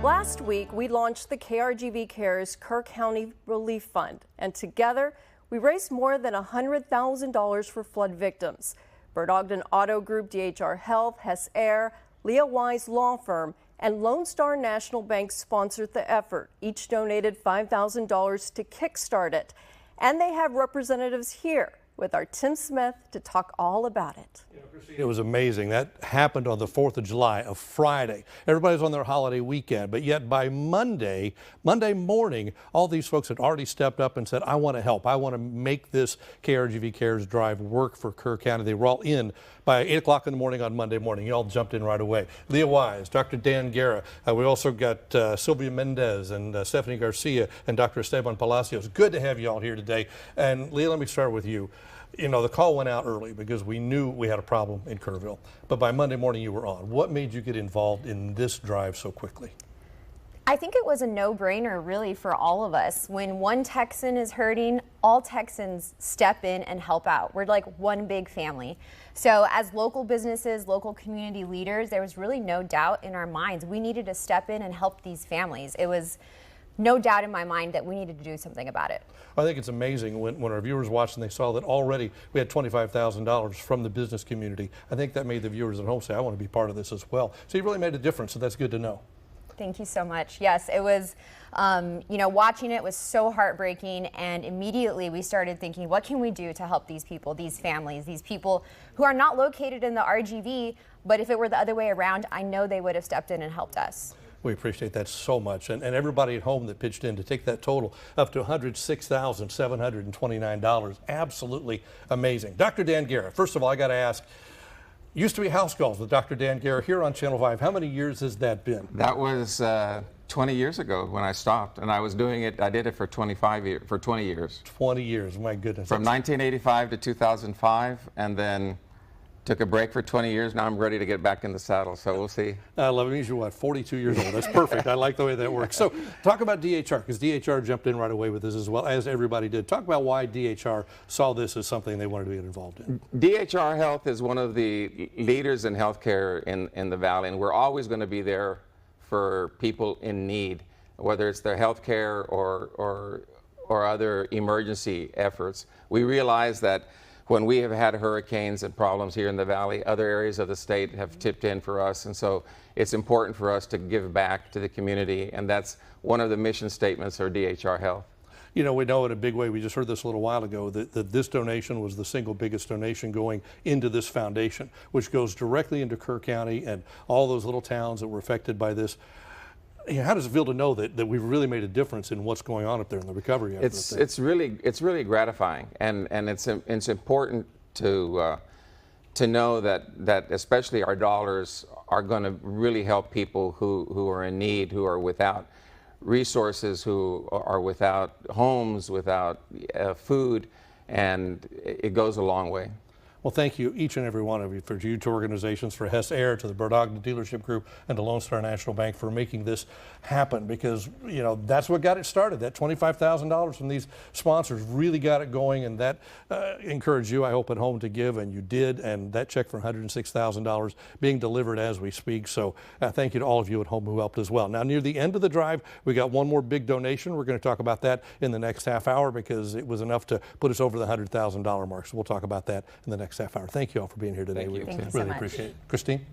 Last week, we launched the KRGVCares Kerr County Relief Fund, and together, we raised more than $100,000 for flood victims. Bird Ogden Auto Group, DHR Health, Hess Air, Leah Wise Law Firm, and Lone Star National Bank sponsored the effort. Each donated $5,000 to kickstart it. And they have representatives here with our Tim Smith to talk all about it. It was amazing. That happened on the 4th of July, a Friday. Everybody's on their holiday weekend, but yet by Monday morning, all these folks had already stepped up and said, I want to help. I want to make this KRGVCares drive work for Kerr County. They were all in by 8 o'clock in the morning on Monday morning. You all jumped in right away. Leah Wise, Dr. Dan Guerra. We also got Sylvia Mendez and Stephanie Garcia and Dr. Esteban Palacios. Good to have you all here today. And Leah, let me start with you. You know, the call went out early because we knew we had a problem in Kerrville. But by Monday morning, you were on. What made you get involved in this drive so quickly? I think it was a no-brainer really for all of us. When one Texan is hurting, all Texans step in and help out. We're like one big family. So as local businesses, local community leaders, there was really no doubt in our minds we needed to step in and help these families. It was no doubt in my mind that we needed to do something about it. I think it's amazing when our viewers watched and they saw that already we had $25,000 from the business community. I think that made the viewers at home say, I want to be part of this as well. So you really made a difference, and that's good to know. Thank you so much. Yes, it was, you know, watching it was so heartbreaking, and immediately we started thinking, what can we do to help these people, these families, these people who are not located in the RGV, but if it were the other way around, I know they would have stepped in and helped us. We appreciate that so much. And everybody at home that pitched in to take that total up to $106,729. Absolutely amazing. Dr. Dan Guerra, first of all, I got to ask, used to be house calls with Dr. Dan Guerra here on Channel 5. How many years has that been? That was 20 years ago when I stopped, and I was doing it, I did it for 20 years. 20 years, my goodness. From 1985 to 2005, and then took a break for 20 years. Now I'm ready to get back in the saddle, so we'll see. I love it. It means you're, what, 42 years old. That's perfect. I like the way that works. So talk about DHR, because DHR jumped in right away with this as well, as everybody did. Talk about why DHR saw this as something they wanted to get involved in. DHR Health is one of the leaders in healthcare in the Valley, and we're always going to be there for people in need, whether it's their healthcare or other emergency efforts. We realize that when we have had hurricanes and problems here in the Valley, other areas of the state have tipped in for us, and so it's important for us to give back to the community, and that's one of the mission statements of DHR Health. You know, we know in a big way, we just heard this a little while ago, that this donation was the single biggest donation going into this foundation, which goes directly into Kerr County and all those little towns that were affected by this. You know, how does it feel to know that we've really made a difference in what's going on up there in the recovery effort? It's really gratifying, and it's important to know that especially our dollars are going to really help people who are in need, who are without resources, who are without homes, without food, and it goes a long way. Well, thank you, each and every one of you, for you two organizations, for Hess Air, to the Bird Ogden Dealership Group, and to Lone Star National Bank for making this happen, because, you know, that's what got it started. That $25,000 from these sponsors really got it going, and that encouraged you, I hope, at home to give, and you did, and that check for $106,000 being delivered as we speak. So thank you to all of you at home who helped as well. Now, near the end of the drive, we got one more big donation. We're going to talk about that in the next half hour, because it was enough to put us over the $100,000 mark. So we'll talk about that in the next half hour. Thank you all for being here today. Thank you. We Thank you so really much. appreciate it. Christine?